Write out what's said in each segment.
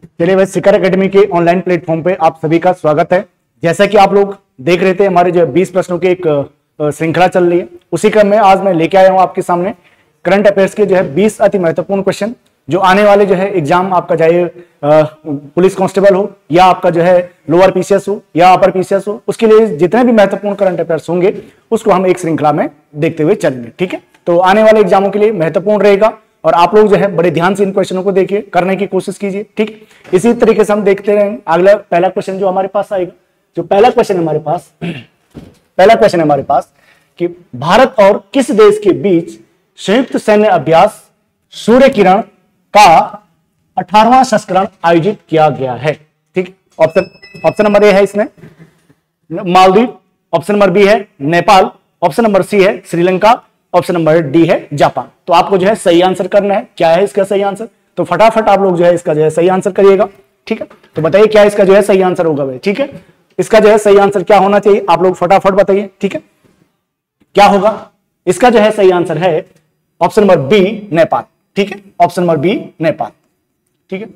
चलिए भाई, शिखर एकेडमी के ऑनलाइन प्लेटफॉर्म पे आप सभी का स्वागत है। जैसा कि आप लोग देख रहे थे, हमारे जो 20 प्रश्नों की एक श्रृंखला चल रही है, उसी क्रम में आज मैं लेके आया हूं आपके सामने करंट अफेयर्स के जो है 20 अति महत्वपूर्ण क्वेश्चन, जो आने वाले जो है एग्जाम आपका चाहे पुलिस कांस्टेबल हो या आपका जो है लोअर पीसीएस हो या अपर पीसीएस हो, उसके लिए जितने भी महत्वपूर्ण करंट अफेयर्स होंगे उसको हम एक श्रृंखला में देखते हुए चलेंगे। ठीक है, तो आने वाले एग्जामों के लिए महत्वपूर्ण रहेगा और आप लोग जो है बड़े ध्यान से इन क्वेश्चनों को देखिए, करने की कोशिश कीजिए। ठीक, इसी तरीके से हम देखते रहेंगे। अगला पहला क्वेश्चन जो हमारे पास आएगा, जो पहला क्वेश्चन है हमारे पास कि भारत और किस देश के बीच संयुक्त सैन्य अभ्यास सूर्य किरण का 18वां संस्करण आयोजित किया गया है। ठीक, ऑप्शन नंबर ए है इसमें मालदीव, ऑप्शन नंबर बी है नेपाल, ऑप्शन नंबर सी है श्रीलंका, ऑप्शन नंबर डी है जापान। तो आपको जो है सही आंसर करना है। क्या है इसका सही आंसर? तो फटाफट आप लोग जो है इसका जो है सही आंसर करिएगा। ठीक है, तो बताइए क्या इसका जो है सही आंसर होगा भाई। ठीक है, इसका जो है सही आंसर क्या होना चाहिए, आप लोग फटाफट बताइए। ठीक है, क्या होगा इसका जो है सही आंसर है ऑप्शन नंबर बी नेपाल। ठीक है, ऑप्शन नंबर बी नेपाल। ठीक है,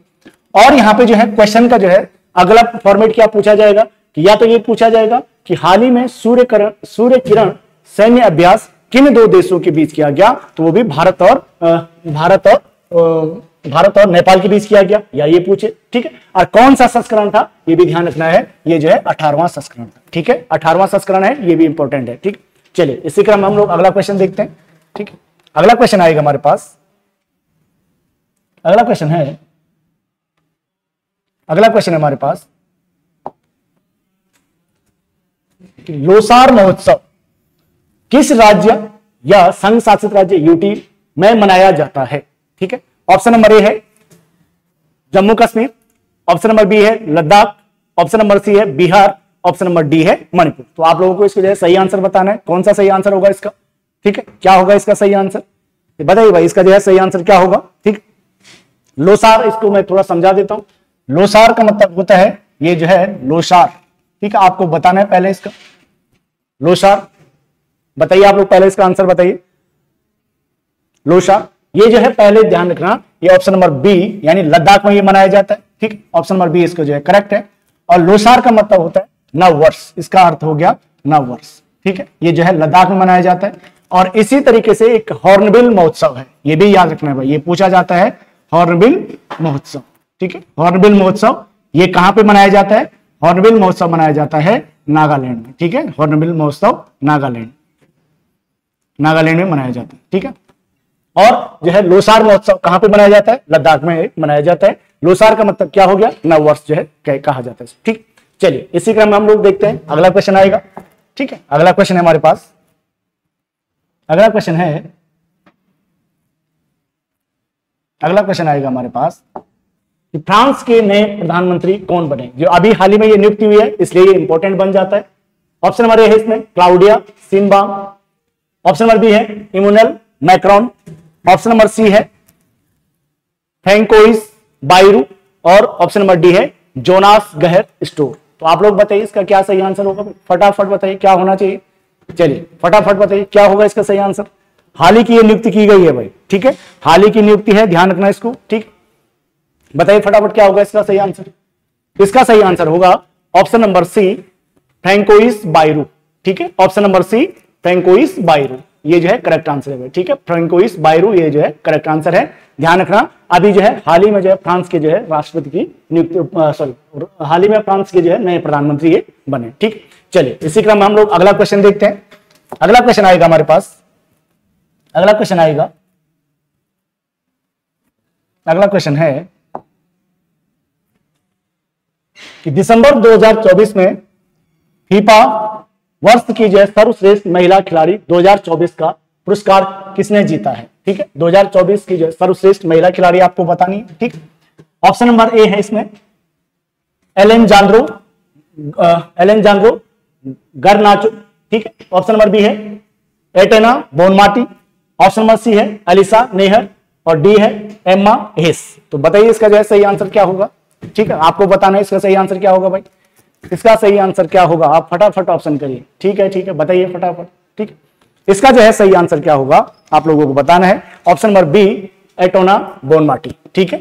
और यहां पे जो है क्वेश्चन का जो है अगला फॉर्मेट क्या पूछा जाएगा कि या तो ये पूछा जाएगा कि हाल ही में सूर्य किरण सैन्य अभ्यास किन दो देशों के बीच किया गया, तो वो भी भारत और नेपाल के बीच किया गया, या ये पूछे। ठीक है, और कौन सा संस्करण था ये भी ध्यान रखना है, ये जो है 18वां संस्करण था। ठीक है, 18वां संस्करण है, ये भी इंपॉर्टेंट है। ठीक, चलिए इसी क्रम में हम लोग अगला क्वेश्चन देखते हैं। ठीक है, अगला क्वेश्चन आएगा हमारे पास। अगला क्वेश्चन है हमारे पास लोसार महोत्सव किस राज्य या संघ शासित राज्य यूटी में मनाया जाता है। ठीक है, ऑप्शन नंबर ए है Jammu Kashmir, option number B है लद्दाख, ऑप्शन नंबर सी है बिहार, ऑप्शन नंबर डी है मणिपुर। तो आप लोगों को इसको जो है सही आंसर बताना है, कौन सा सही आंसर होगा इसका। ठीक है, क्या होगा इसका सही आंसर, बताइए भाई इसका जो है सही आंसर क्या होगा। ठीक, लोसार, इसको मैं थोड़ा समझा देता हूं। लोसार का मतलब होता है ये जो है लोसार। ठीक है, आपको बताना है पहले इसका लोसार, बताइए आप लोग पहले इसका आंसर बताइए। लोसार ये जो है पहले ध्यान रखना, ये ऑप्शन नंबर बी यानी लद्दाख में ये मनाया जाता है। ठीक, ऑप्शन नंबर बी इसको जो है करेक्ट है। और लोसार का मतलब होता है नव वर्ष, इसका अर्थ हो गया नव वर्ष। ठीक है, ये जो है लद्दाख में मनाया जाता है। और इसी तरीके से एक हॉर्नबिल महोत्सव है, ये भी याद रखना है भाई, ये पूछा जाता है हॉर्नबिल महोत्सव। ठीक है, हॉर्नबिल महोत्सव ये कहां पे मनाया जाता है? हॉर्नबिल महोत्सव मनाया जाता है नागालैंड में। ठीक है, हॉर्नबिल महोत्सव नागालैंड में मनाया जाता है। ठीक है, और जो है लोसार महोत्सव कहां पे मनाया जाता है? लद्दाख में मनाया जाता है। लोसार का मतलब क्या हो गया? नव वर्ष जो है कहा जाता है। ठीक, चलिए इसी क्रम में हम लोग देखते हैं अगला क्वेश्चन आएगा। ठीक है, अगला क्वेश्चन है हमारे पास, अगला क्वेश्चन आएगा हमारे पास कि फ्रांस के नए प्रधानमंत्री कौन बने, जो अभी हाल ही में ये नियुक्ति हुई है, इसलिए ये इंपॉर्टेंट बन जाता है। ऑप्शन नंबर ए है इसमें Claudia Sheinbaum, option number B है Emmanuel Macron, option number C है फ्रैंकोइस बायरू, और ऑप्शन नंबर डी है जोनास गहर स्टोर। तो आप लोग बताइए इसका क्या सही आंसर होगा, फटाफट बताइए क्या होना चाहिए। चलिए फटाफट बताइए क्या होगा इसका सही आंसर। हाल ही की ये नियुक्ति की गई है भाई। ठीक है, हाल ही की नियुक्ति है, ध्यान रखना इसको। ठीक, बताइए फटाफट क्या होगा इसका सही आंसर। इसका सही आंसर होगा option number C Francois Bayrou. ठीक है, option number C Francois Bayrou, ये जो है करेक्ट आंसर है। ठीक है, फ्रैंकोइस बायरू ये जो है करेक्ट आंसर है। ध्यान रखना, अभी जो है हाल ही में जो है फ्रांस के जो है राष्ट्रपति की नियुक्ति, हाल ही में फ्रांस के जो है नए प्रधानमंत्री ये बने। ठीक, चलिए इसी क्रम में हम लोग अगला क्वेश्चन देखते हैं। अगला क्वेश्चन आएगा हमारे पास, अगला क्वेश्चन है कि दिसंबर 2024 में फीफा वर्ष की जो है सर्वश्रेष्ठ महिला खिलाड़ी 2024 का पुरस्कार किसने जीता है। ठीक है, 2024 की जो है सर्वश्रेष्ठ महिला खिलाड़ी आपको बतानी है। ठीक, ऑप्शन नंबर ए है इसमें एलेन जांद्रो गर्नाचो। ठीक है, ऑप्शन नंबर बी है Etna Bonmati, option number C है अलिसा नेहर, और डी है एम्मा हेस। तो बताइए इसका जो है सही आंसर क्या होगा। ठीक है, आपको बताना है इसका सही आंसर क्या होगा भाई। इसका सही आंसर क्या होगा, आप फटाफट ऑप्शन करिए। ठीक है, बताइए फटाफट। ठीक है, इसका जो है सही आंसर क्या होगा आप लोगों को बताना है। Option number B Aitana Bonmati. ठीक है,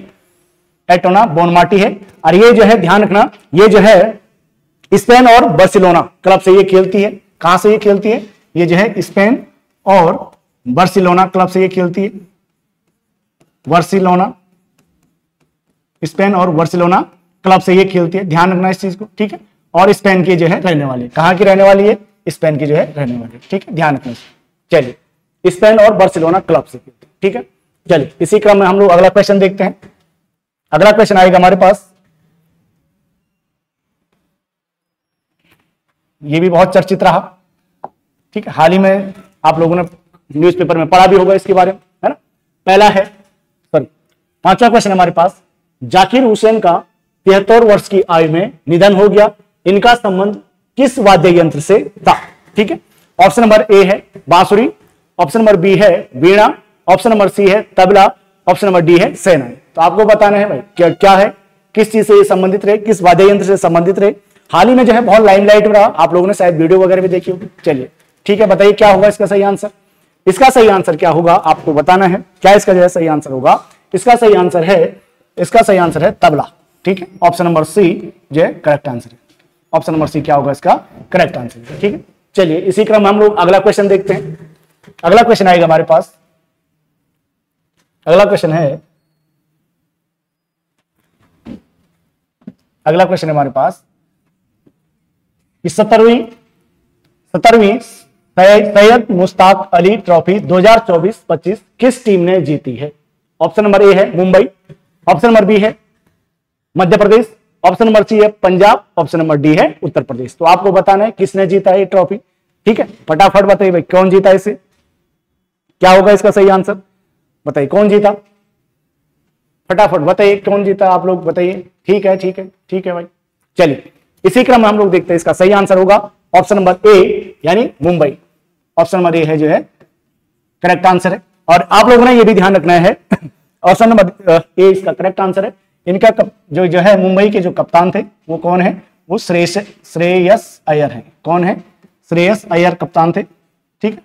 एटोना बोनमार्टी है। और ये जो है ध्यान रखना, ये जो है स्पेन और बार्सिलोना क्लब से ये खेलती है। कहां से ये खेलती है? ये जो है स्पेन और बार्सिलोना क्लब से ये खेलती है। बार्सिलोना, स्पेन और बार्सिलोना क्लब से ये खेलती है, ध्यान रखना इस चीज को, ठीक है। और स्पेन की जो है रहने वाली है, कहां की रहने वाली है? स्पेन की जो है रहने वाली है, ठीक है, ध्यान रखना। चलिए, स्पेन और बार्सिलोना क्लब से खेलती है, ठीक है। चलिए, इसी क्रम में हम लोग अगला क्वेश्चन देखते हैं। अगला क्वेश्चन आएगा हमारे पास, ये भी बहुत चर्चित रहा, ठीक है, हाल ही में आप लोगों ने न्यूज़पेपर में पढ़ा भी होगा इसके बारे में, है ना। पहला है, सॉरी, पांचवा क्वेश्चन हमारे पास, जाकिर हुसैन का 73 वर्ष की आयु में निधन हो गया, इनका संबंध किस वाद्य यंत्र से था? ठीक है, ऑप्शन नंबर ए है बांसुरी, ऑप्शन नंबर बी है वीणा, ऑप्शन नंबर सी है तबला, ऑप्शन नंबर डी है शहनाई। तो आपको बताना है भाई क्या क्या है, किस चीज से संबंधित रहे, किस वाद्य यंत्र से संबंधित रहे। हाल ही में जो है बहुत लाइमलाइट में रहा, आप लोगों ने शायद वीडियो वगैरह भी देखी होगी। चलिए, ठीक है, बताइए क्या होगा इसका सही आंसर। इसका सही आंसर क्या होगा आपको बताना है, क्या इसका जो है सही आंसर होगा। इसका सही आंसर है तबला, ठीक है, ऑप्शन नंबर सी जो है करेक्ट आंसर है। ऑप्शन नंबर सी क्या होगा इसका करेक्ट आंसर, ठीक है। चलिए, इसी क्रम में हम लोग अगला क्वेश्चन देखते हैं। अगला क्वेश्चन आएगा हमारे पास, अगला क्वेश्चन है हमारे पास कि 17वीं सैयद मुश्ताक अली ट्रॉफी 2024-25 किस टीम ने जीती है? ऑप्शन नंबर ए है मुंबई, ऑप्शन नंबर बी है Madhya Pradesh, option number C है पंजाब, ऑप्शन नंबर डी है उत्तर प्रदेश। तो आपको बताना है किसने जीता है ये ट्रॉफी, ठीक है। फटाफट बताइए भाई कौन जीता इसे, क्या होगा इसका सही आंसर, बताइए कौन जीता, फटाफट बताइए कौन जीता, आप लोग बताइए। ठीक है, ठीक है, ठीक है भाई। चलिए, इसी क्रम में हम लोग देखते हैं, इसका सही आंसर होगा ऑप्शन नंबर ए यानी मुंबई। ऑप्शन नंबर ए है जो है करेक्ट आंसर है। और आप लोगों ने यह भी ध्यान रखना है, ऑप्शन नंबर ए इसका करेक्ट आंसर है। इनका जो है मुंबई के जो कप्तान थे वो कौन है? वो श्रेयस अय्यर है। कौन है? श्रेयस अय्यर कप्तान थे, ठीक है,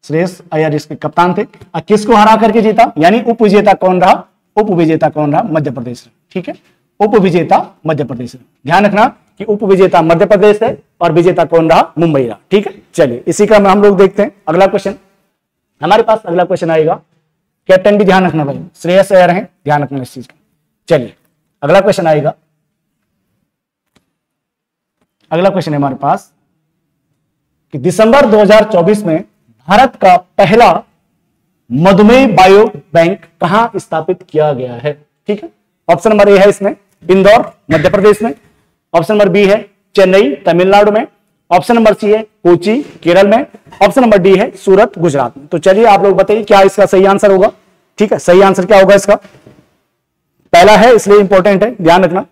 श्रेयस अय्यर इसके कप्तान थे। और किसको हरा करके जीता, यानी उप विजेता कौन रहा? उप विजेता कौन रहा? मध्य प्रदेश, ठीक है, उप विजेता मध्य प्रदेश। ध्यान रखना कि उप विजेता मध्य प्रदेश है और विजेता कौन रहा? मुंबई रहा, ठीक है। चलिए, इसी क्रम में हम लोग देखते हैं अगला क्वेश्चन। हमारे पास अगला क्वेश्चन आएगा, कैप्टन भी ध्यान रखना भाई, श्रेयस अय्यर है, ध्यान रखना इस चीज का। चलिए, अगला क्वेश्चन आएगा, अगला क्वेश्चन है हमारे पास कि दिसंबर 2024 में भारत का पहला मधुमेह बायो बैंक कहां स्थापित किया गया है? ठीक है, ऑप्शन नंबर ए है इसमें इंदौर मध्य प्रदेश में, ऑप्शन नंबर बी है चेन्नई तमिलनाडु में, ऑप्शन नंबर सी है कोची केरल में, ऑप्शन नंबर डी है सूरत गुजरात में। तो चलिए आप लोग बताइए क्या इसका सही आंसर होगा। ठीक है, सही आंसर क्या होगा इसका, पहला है इसलिए इंपॉर्टेंट है, ध्यान रखना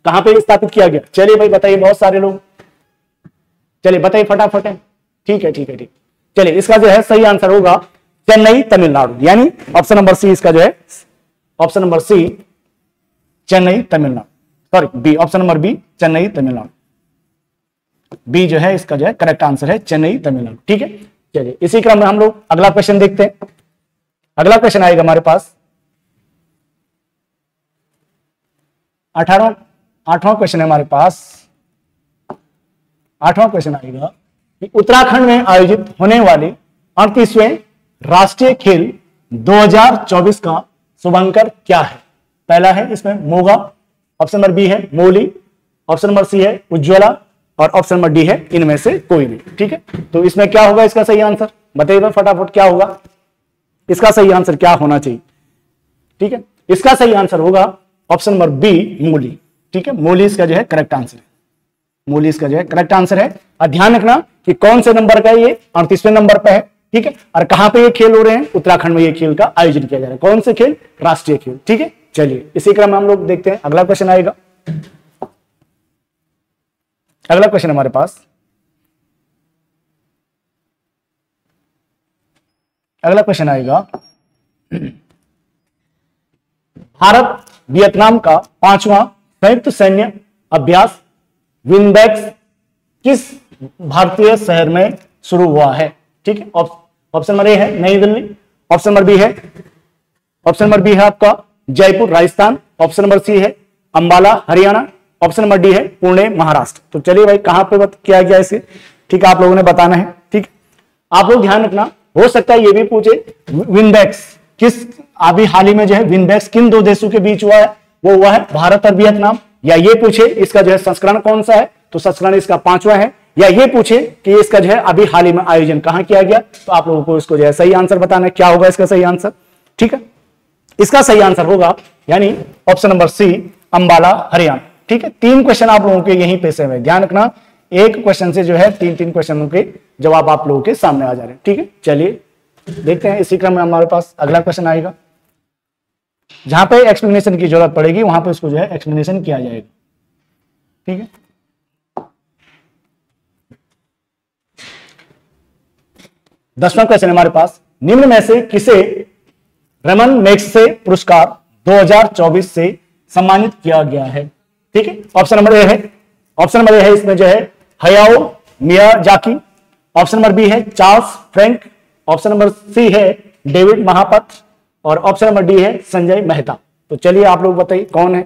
कहां पे स्थापित किया गया। चलिए भाई बताइए, बहुत सारे लोग, चलिए बताइए फटाफट है। ठीक है, ठीक है, ठीक। चलिए, इसका जो है सही आंसर होगा चेन्नई तमिलनाडु, यानी ऑप्शन नंबर सी इसका जो है, option number C Chennai Tamil Nadu, sorry B, option number B Chennai Tamil Nadu, B जो है इसका जो है करेक्ट आंसर है चेन्नई तमिलनाडु, ठीक है। चलिए, इसी क्रम में हम लोग अगला क्वेश्चन देखते हैं। अगला क्वेश्चन आएगा हमारे पास 8वां क्वेश्चन है हमारे पास। 8वां क्वेश्चन आएगा कि उत्तराखंड में आयोजित होने वाले 38वें राष्ट्रीय खेल 2024 का शुभंकर क्या है? पहला है इसमें मोगा, ऑप्शन नंबर बी है मोली, ऑप्शन नंबर सी है उज्ज्वला और ऑप्शन नंबर डी है इनमें से कोई भी, ठीक है। तो इसमें क्या होगा इसका सही आंसर, बताइए फटाफट क्या होगा, इसका सही आंसर क्या होना चाहिए? ठीक है, इसका सही आंसर होगा ऑप्शन नंबर बी मोली, ठीक है, मोली इसका जो है करेक्ट आंसर है, मोली इसका जो है करेक्ट आंसर है। और ध्यान रखना कि कौन से नंबर का ये 38वें नंबर पे है, ठीक है, और कहां पे ये खेल हो रहे हैं? उत्तराखंड में ये खेल का आयोजन किया जा रहा है। कौन से खेल? राष्ट्रीय खेल, ठीक है। चलिए, इसी क्रम में हम लोग देखते हैं अगला क्वेश्चन आएगा। अगला क्वेश्चन हमारे पास, अगला क्वेश्चन आएगा, भारत वियतनाम का 5वां संयुक्त सैन्य अभ्यास विनबैक्स किस भारतीय शहर में शुरू हुआ है? ठीक है, ऑप्शन नंबर ए है नई दिल्ली, ऑप्शन नंबर बी है आपका Jaipur Rajasthan, option number C है Ambala Haryana, option number D है पुणे महाराष्ट्र। तो चलिए भाई कहां पे किया गया इसे, ठीक है, आप लोगों ने बताना है। ठीक, आप लोग ध्यान रखना, हो सकता है ये भी पूछे विनबैक्स किस अभी हाल ही में जो है विनबैक्स किन दो देशों के बीच हुआ है, वो हुआ है भारत और वियतनाम। या ये पूछे इसका जो है संस्करण कौन सा है, तो संस्करण इसका 5वां है। या ये पूछे कि इसका जो है अभी हाल ही में आयोजन कहां किया गया, तो आप लोगों को इसको जो है सही आंसर बताना है, क्या होगा इसका सही आंसर। ठीक है, इसका सही आंसर होगा यानी option number C Ambala Haryana. ठीक है, 3 क्वेश्चन आप लोगों के यहीं पे से हुए, ध्यान रखना, एक क्वेश्चन से जो है 3 क्वेश्चनों के जवाब आप लोगों के सामने आ जा रहे हैं। ठीक है, चलिए देखते हैं, इसी क्रम में हमारे पास अगला क्वेश्चन आएगा, जहां पे एक्सप्लेनेशन की जरूरत पड़ेगी वहां पे उसको जो है एक्सप्लेनेशन किया जाएगा। ठीक है, दसवां क्वेश्चन हमारे पास, निम्न में से किसे रमन मैग्सेसे पुरस्कार 2024 से सम्मानित किया गया है। ठीक है, ऑप्शन नंबर ए है, ऑप्शन नंबर ए है इसमें जो है Hayao Miyazaki, option number B है Charles Frank, option number C है डेविड महापात्र, और ऑप्शन नंबर डी है संजय मेहता। तो चलिए आप लोग बताइए कौन है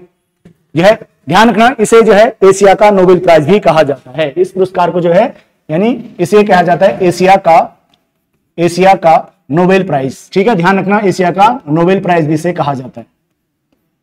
यह। ध्यान रखना, इसे जो है एशिया का नोबेल प्राइज भी कहा जाता है। इस पुरस्कार को जो है यानी इसे कहा जाता है एशिया का नोबेल प्राइज। ठीक है, ध्यान रखना, एशिया का नोबेल प्राइज भी इसे कहा जाता है,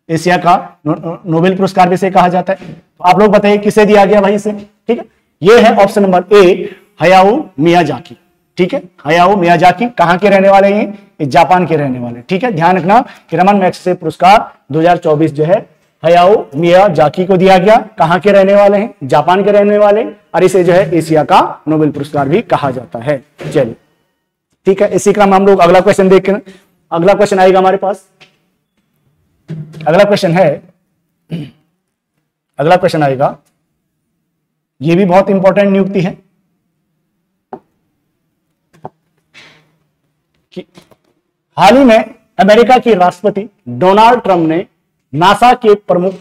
एशिया का नोबेल पुरस्कार भी इसे कहा जाता है। तो आप लोग बताइए किसे दिया गया भाई इसे। ठीक है, ये है ऑप्शन नंबर ए हयाओ मियाजाकी। ठीक है, हयाओ मियाजाकी कहां के रहने वाले हैं, जापान के रहने वाले। ठीक है, ध्यान रखना कि रमन मैग्सेसे पुरस्कार 2024 जो है हयाओ मियाजाकी को दिया गया, कहां के रहने वाले हैं, जापान के रहने वाले, और इसे जो है एशिया का नोबेल पुरस्कार भी कहा जाता है। चलिए ठीक है, इसी क्रम में हम लोग अगला क्वेश्चन देखते हैं। अगला क्वेश्चन आएगा हमारे पास, अगला क्वेश्चन है, अगला क्वेश्चन आएगा, यह भी बहुत इंपॉर्टेंट नियुक्ति है कि हाल ही में अमेरिका के राष्ट्रपति डोनाल्ड ट्रंप ने नासा के प्रमुख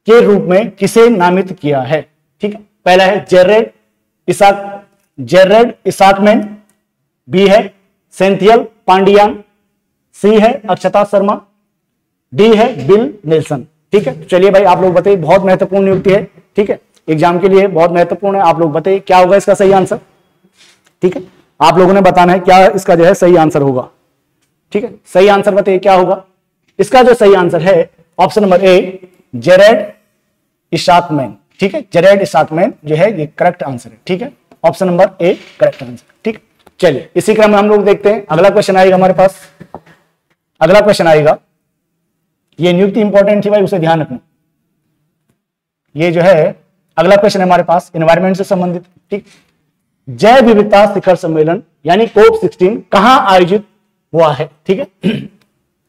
के रूप में किसे नामित किया है। ठीक है, पहला है जेरेड इसाकमैन, बी है सेंथियल पांडियान, सी है अक्षता शर्मा, डी है बिल नेल्सन। ठीक है, चलिए भाई आप लोग बताइए, बहुत महत्वपूर्ण नियुक्ति है। ठीक है, एग्जाम के लिए बहुत महत्वपूर्ण है, आप लोग बताइए क्या होगा इसका सही आंसर। ठीक है, आप लोगों ने बताना है क्या इसका जो है सही आंसर होगा। ठीक है, सही आंसर बताइए क्या होगा। इसका जो सही आंसर है ऑप्शन नंबर ए जेरेड इसाकमैन। ठीक है, जेरेड इसाकमैन जो है ये करेक्ट आंसर है। ठीक है, option number A correct answer. ठीक, चलिए इसी क्रम में हम लोग देखते हैं, अगला क्वेश्चन आएगा हमारे पास। अगला क्वेश्चन आएगा, ये नियुक्ति इंपॉर्टेंट थी भाई, उसे ध्यान रखना। ये जो है अगला क्वेश्चन है हमारे पास एनवायरमेंट से संबंधित। ठीक, जैव विविधता शिखर सम्मेलन यानी कोप 16 कहां आयोजित हुआ है। ठीक है,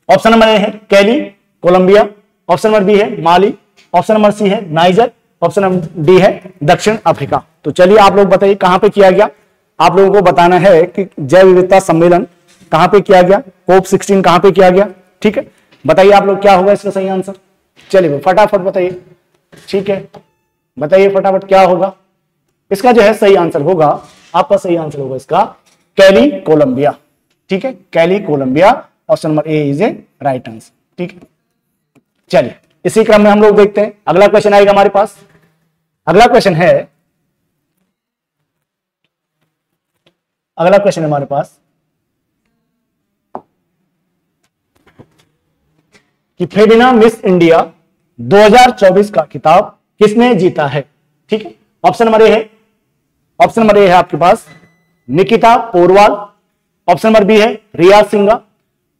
ऑप्शन नंबर ए है Cali Colombia, option number B है माली, ऑप्शन नंबर सी है नाइजर, ऑप्शन नंबर डी है दक्षिण अफ्रीका। तो चलिए आप लोग बताइए कहां पे किया गया। आप लोगों को बताना है कि जैव विविधता सम्मेलन कहां पे किया गया, कोप 16 कहां पे किया गया। ठीक है, बताइए आप लोग क्या होगा इसका सही आंसर। चलिए फटाफट बताइए। ठीक है, बताइए फटाफट क्या होगा इसका जो है सही आंसर होगा, आपका सही आंसर होगा इसका कैली कोलंबिया। ठीक है, Cali Colombia, option number A is a right answer. ठीक है, चलिए इसी क्रम में हम लोग देखते हैं, अगला क्वेश्चन आएगा हमारे पास। अगला क्वेश्चन है, अगला क्वेश्चन है हमारे पास कि फेबिना मिस इंडिया 2024 का खिताब किसने जीता है। ठीक है, ऑप्शन नंबर ए है, ऑप्शन नंबर ए है आपके पास Nikita Porwal, option number B है Riya Singha,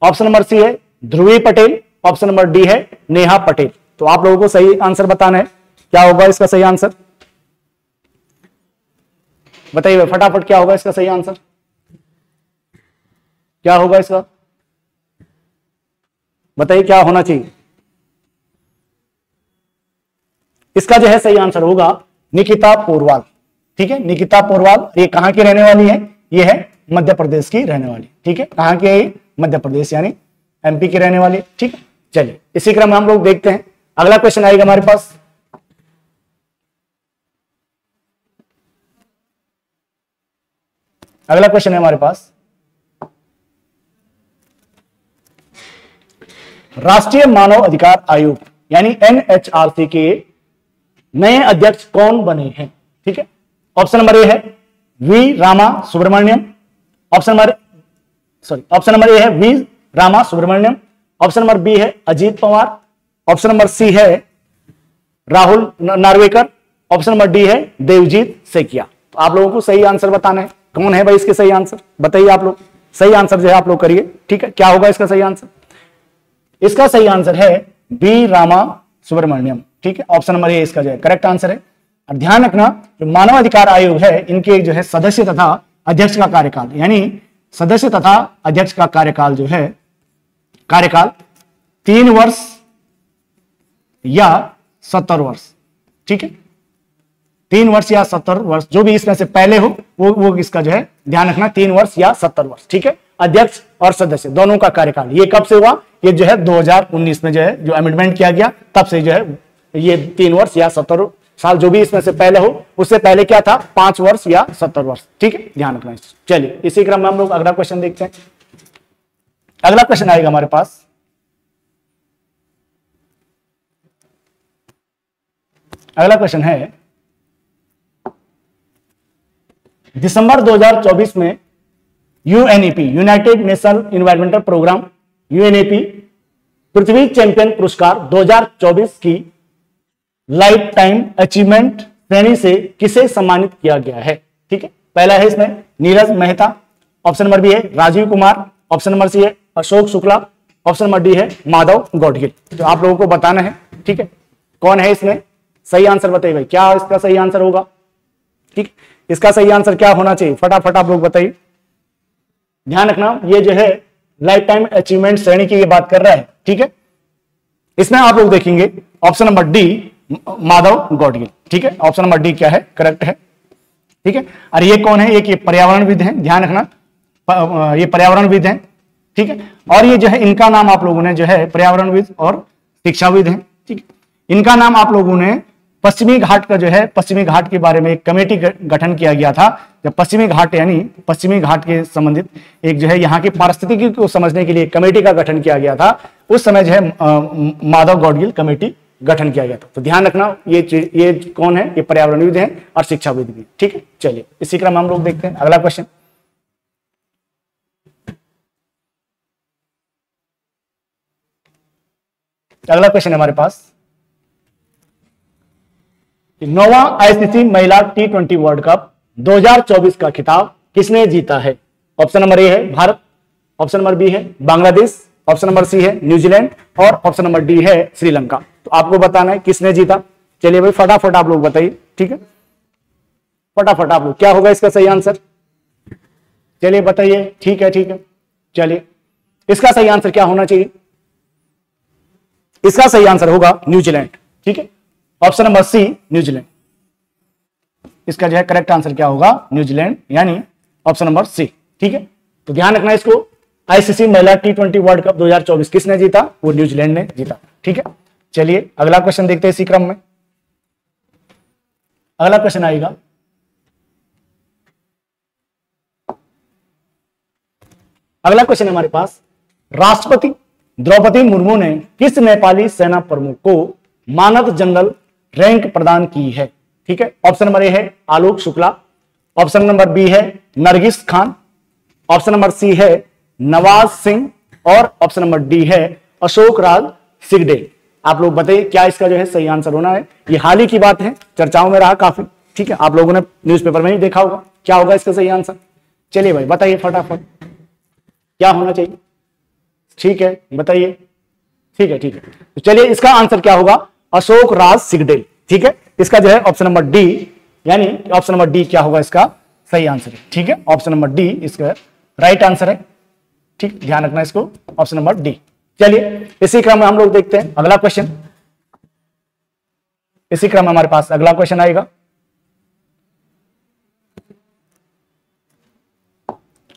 option number C है Dhruvi Patel, option number D है नेहा पटेल। तो आप लोगों को सही आंसर बताना है, क्या होगा इसका सही आंसर, बताइए फटाफट क्या होगा इसका सही आंसर, क्या होगा इसका, बताइए क्या होना चाहिए। इसका जो है सही आंसर होगा निकिता पोरवाल। ठीक है, निकिता पोरवाल, ये कहां की रहने वाली है, ये है मध्य प्रदेश की रहने वाली। ठीक है, कहां की है ये, मध्य प्रदेश यानी एमपी की रहने वाली। ठीक है, चलिए इसी क्रम में हम लोग देखते हैं, अगला क्वेश्चन आएगा हमारे पास। अगला क्वेश्चन है हमारे पास राष्ट्रीय मानव अधिकार आयोग यानी एनएचआरसी के नए अध्यक्ष कौन बने हैं? ठीक है, ऑप्शन नंबर ए है V Rama Subramaniam, option number A है V Rama Subramaniam, option number B है Ajit Pawar, option number C है Rahul Narwekar, option number D है देवजीत सेकिया। तो आप लोगों को सही आंसर बताना है, कौन है भाई इसके सही आंसर, बताइए आप लोग। सही आंसर जो है आप लोग करिए, ठीक है। क्या होगा इसका सही आंसर? इसका सही आंसर है बी रामा सुब्रमण्यम, ठीक है। ऑप्शन नंबर ए इसका जो है करेक्ट आंसर है। और ध्यान रखना, जो मानव अधिकार आयोग है इनके जो है सदस्य तथा अध्यक्ष का कार्यकाल, यानी सदस्य तथा अध्यक्ष का कार्यकाल जो है, कार्यकाल 3 वर्ष या 70 वर्ष, ठीक है। 3 वर्ष या 70 वर्ष, जो भी इसमें से पहले हो वो इसका जो है ध्यान रखना, 3 वर्ष या 70 वर्ष, ठीक है। अध्यक्ष और सदस्य दोनों का कार्यकाल। ये कब से हुआ? ये जो है 2019 में जो है जो अमेंडमेंट किया गया, तब से जो है ये 3 वर्ष या 70 साल, जो भी इसमें से पहले हो, उससे पहले क्या था? 5 वर्ष या 70 वर्ष, ठीक है, ध्यान रखना। चलिए इसी क्रम में हम लोग अगला क्वेश्चन देखते हैं। अगला क्वेश्चन आएगा हमारे पास, अगला क्वेश्चन है दिसंबर 2024 में UNEP United Nation Environmental Programme UNEP पृथ्वी चैंपियन पुरस्कार 2024 की लाइफ टाइम अचीवमेंट श्रेणी से किसे सम्मानित किया गया है? ठीक है, पहला है इसमें Neeraj Mehta, option number B है Rajiv Kumar, option number C है Ashok Shukla, option number D है माधव गौडगिल। तो आप लोगों को बताना है, ठीक है, कौन है इसमें सही आंसर बताइए भाई, क्या इसका सही आंसर होगा? ठीक, इसका सही आंसर क्या होना चाहिए? फटाफट आप लोग बताइए। ध्यान रखना, ये जो है लाइफ टाइम अचीवमेंट श्रेणी की ये बात कर रहा है, ठीक है। इसमें आप लोग देखेंगे option number D Madhav Gadgil, ठीक है। ऑप्शन नंबर डी क्या है? करेक्ट है, ठीक है। और ये कौन है? ये पर्यावरणविद हैं, ध्यान रखना, ये पर्यावरणविद हैं, ठीक है। और ये जो है इनका नाम आप लोगों ने जो है पर्यावरणविद और शिक्षाविद हैं, ठीक है। इनका नाम आप लोगों ने पश्चिमी घाट का जो है, पश्चिमी घाट के बारे में एक कमेटी गठन किया गया था, जब पश्चिमी घाट यानी पश्चिमी घाट के संबंधित एक जो है यहाँ की पारिस्थितिकी को समझने के लिए कमेटी का गठन किया गया था, उस समय जो है माधव गौडगिल कमेटी गठन किया गया था। तो ध्यान रखना, ये कौन है? ये पर्यावरणविद हैं और शिक्षाविद भी, ठीक है। चलिए इसी क्रम में हम लोग देखते हैं अगला क्वेश्चन। अगला क्वेश्चन है हमारे पास, 9वां आईसीसी महिला T20 वर्ल्ड कप 2024 का खिताब किसने जीता है? ऑप्शन नंबर ए है भारत, ऑप्शन नंबर बी है बांग्लादेश, ऑप्शन नंबर सी है न्यूजीलैंड और ऑप्शन नंबर डी है श्रीलंका। तो आपको बताना है किसने जीता। चलिए भाई फटाफट आप लोग बताइए, ठीक है, फटाफट आप लोग, क्या होगा इसका सही आंसर? चलिए बताइए, ठीक है, ठीक है। चलिए इसका सही आंसर क्या होना चाहिए? इसका सही आंसर होगा न्यूजीलैंड, ठीक है। ऑप्शन नंबर सी न्यूजीलैंड, इसका जो है करेक्ट आंसर क्या होगा? न्यूजीलैंड, यानी ऑप्शन नंबर सी, ठीक है। तो ध्यान रखना इसको, आईसीसी महिला T20 वर्ल्ड कप 2024 किसने जीता? वो न्यूजीलैंड ने जीता, ठीक है। चलिए अगला क्वेश्चन देखते हैं इसी क्रम में। अगला क्वेश्चन आएगा, अगला क्वेश्चन है हमारे पास, राष्ट्रपति द्रौपदी मुर्मू ने किस नेपाली सेना प्रमुख को मानद जनरल रैंक प्रदान की है? ठीक है, ऑप्शन नंबर ए है Alok Shukla, option number B है Nargis Khan, option number C है नवाज सिंह और ऑप्शन नंबर डी है अशोक राज सिगडेल। आप लोग बताइए क्या इसका जो है सही आंसर होना है। ये हाल ही की बात है, चर्चाओं में रहा काफी, ठीक है, आप लोगों ने न्यूज़पेपर में ही देखा होगा। क्या होगा इसका सही आंसर? चलिए भाई बताइए फटाफट, क्या होना चाहिए? ठीक है बताइए, ठीक है, ठीक है। तो चलिए इसका आंसर क्या होगा? अशोक राज सिगडेल, ठीक है। इसका जो है ऑप्शन नंबर डी, यानी ऑप्शन नंबर डी क्या होगा इसका सही आंसर है, ठीक है। ऑप्शन नंबर डी इसका राइट आंसर है, ठीक, ध्यान रखना इसको, ऑप्शन नंबर डी। चलिए इसी क्रम में हम लोग देखते हैं अगला क्वेश्चन। इसी क्रम में हमारे पास अगला क्वेश्चन आएगा।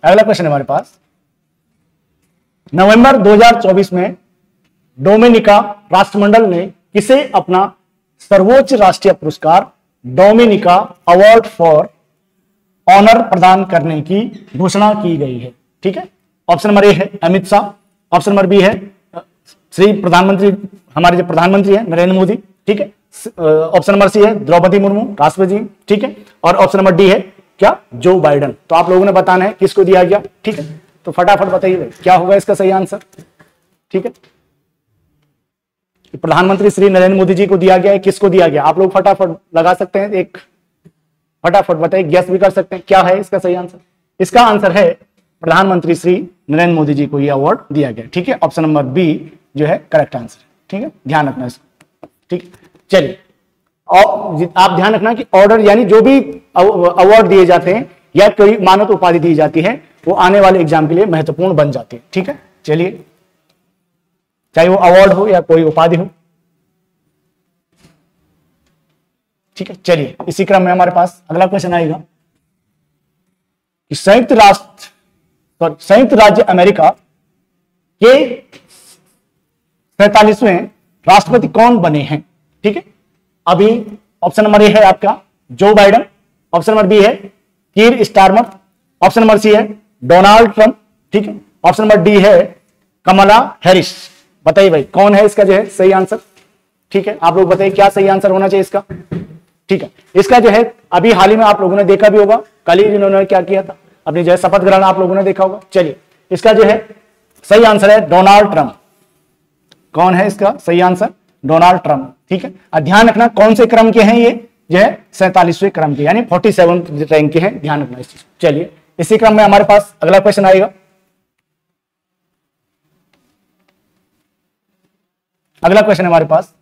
अगला क्वेश्चन हमारे पास, नवंबर 2024 में डोमिनिका राष्ट्रमंडल ने किसे अपना सर्वोच्च राष्ट्रीय पुरस्कार डोमिनिका अवार्ड फॉर ऑनर प्रदान करने की घोषणा की गई है? ठीक है, ऑप्शन नंबर ए है Amit Shah, option number B है श्री प्रधानमंत्री, हमारे जो प्रधानमंत्री है नरेंद्र मोदी, ठीक है। ऑप्शन नंबर सी है द्रौपदी मुर्मू, राष्ट्रपति, ठीक है। और ऑप्शन नंबर डी है क्या, जो बाइडन। तो आप लोगों ने बताना है किसको दिया गया, ठीक है। तो फटाफट बताइए क्या होगा इसका सही आंसर, ठीक है। प्रधानमंत्री श्री नरेंद्र मोदी जी को दिया गया है, किसको दिया गया, आप लोग फटाफट लगा सकते हैं, एक फटाफट बताइए, गेस भी कर सकते हैं क्या है इसका सही आंसर। इसका आंसर है प्रधानमंत्री श्री नरेंद्र मोदी जी को यह अवार्ड दिया गया, ठीक है। ऑप्शन नंबर बी जो है करेक्ट आंसर, ठीक है, ध्यान रखना इसको, ठीक है। चलिए, और आप ध्यान रखना कि ऑर्डर यानी जो भी अवार्ड दिए जाते हैं या कोई मानद उपाधि दी जाती है वो आने वाले एग्जाम के लिए महत्वपूर्ण बन जाती है, ठीक है। चलिए, चाहे वो अवार्ड हो या कोई उपाधि हो, ठीक है। चलिए, इसी क्रम में हमारे पास अगला क्वेश्चन आएगा कि संयुक्त राज्य अमेरिका के 47वें राष्ट्रपति कौन बने हैं, ठीक है। अभी ऑप्शन नंबर ए है आपका जो बाइडन, ऑप्शन नंबर बी है कीर स्टारमर, ऑप्शन नंबर सी है डोनाल्ड ट्रंप, ठीक है। ऑप्शन नंबर डी है कमला हैरिस। बताइए भाई कौन है इसका जो है सही आंसर, ठीक है। आप लोग बताइए क्या सही आंसर होना चाहिए इसका, ठीक है। इसका जो है अभी हाल ही में आप लोगों ने देखा भी होगा, कल ही जिन्होंने क्या किया था, अपनी जो है शपथ ग्रहण आप लोगों ने देखा होगा। चलिए, इसका जो है सही आंसर है डोनाल्ड ट्रंप। कौन है इसका सही आंसर, डोनाल्ड ट्रंप, ठीक है। और ध्यान रखना कौन से क्रम के हैं ये जो है 47वें क्रम के, यानी 47 रैंक के हैं, ध्यान रखना इस चीज। चलिए, इसी क्रम में हमारे पास अगला क्वेश्चन आएगा। अगला क्वेश्चन हमारे पास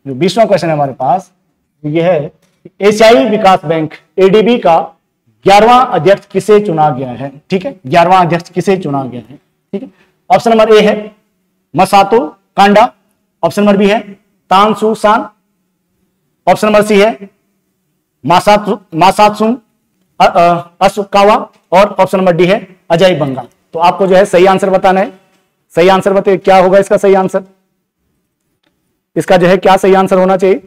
जो 20वां क्वेश्चन है हमारे पास ये है, एशियाई विकास बैंक एडीबी का 11वां अध्यक्ष किसे चुना गया है, ठीक है। 11वां अध्यक्ष किसे चुना गया है, ठीक है। ऑप्शन नंबर ए है मसातो कांडा, ऑप्शन नंबर बी है तानसु सान, ऑप्शन नंबर सी है मासात्सुन असुकावा, और ऑप्शन नंबर डी है अजय बंगा। तो आपको जो है सही आंसर बताना है, सही आंसर बताइए क्या होगा इसका सही आंसर, इसका जो है क्या सही आंसर होना चाहिए,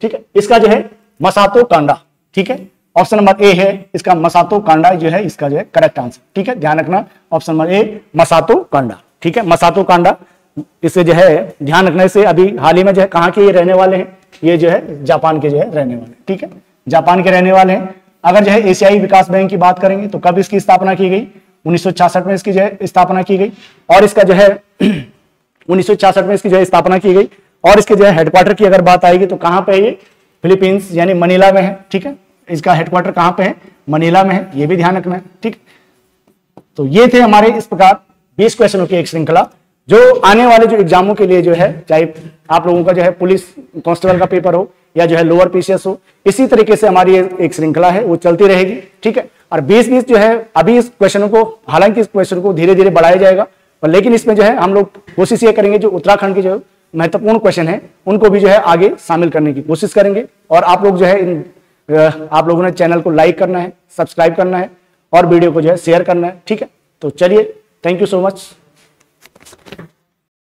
ठीक है। इसका जो है मसातो कांडा, ठीक है। ऑप्शन नंबर ए है इसका मसातो कांडा जो है इसका जो है करेक्ट आंसर, ठीक है। ध्यान रखना ऑप्शन नंबर ए मसातो कांडा, ठीक है। मसातो कांडा, इससे जो है ध्यान रखने से अभी हाल ही में जो है कहां के ये रहने वाले हैं, ये जो है जापान के जो है रहने वाले, ठीक है, जापान के रहने वाले हैं। अगर जो है एशियाई विकास बैंक की बात करेंगे तो कब इसकी स्थापना की गई, 1966 में इसकी जो है स्थापना की गई, और इसका जो है 1966 में इसकी जो है स्थापना की गई। और इसके जो है हेडक्वार्टर की अगर बात आएगी तो कहां पे है ये, फिलीपींस यानी मनीला में है, ठीक है। इसका हेडक्वार्टर कहां पे है, मनीला में है, ये भी ध्यान रखना है, ठीक। तो ये थे हमारे इस प्रकार 20 क्वेश्चनों की एक श्रृंखला जो आने वाले जो एग्जामों के लिए जो है, चाहे आप लोगों का जो है पुलिस कांस्टेबल का पेपर हो या जो है लोअर पीसीएस हो, इसी तरीके से हमारी एक श्रृंखला है वो चलती रहेगी, ठीक है। और 20-20 जो है अभी इस क्वेश्चनों को, हालांकि इस क्वेश्चन को धीरे धीरे बढ़ाया जाएगा, पर लेकिन इसमें जो है हम लोग कोशिश ये करेंगे जो उत्तराखंड के जो महत्वपूर्ण क्वेश्चन है उनको भी जो है आगे शामिल करने की कोशिश करेंगे। और आप लोग जो है आप लोगों ने चैनल को लाइक करना है, सब्सक्राइब करना है और वीडियो को जो है शेयर करना है, ठीक है। तो चलिए, थैंक यू सो मच।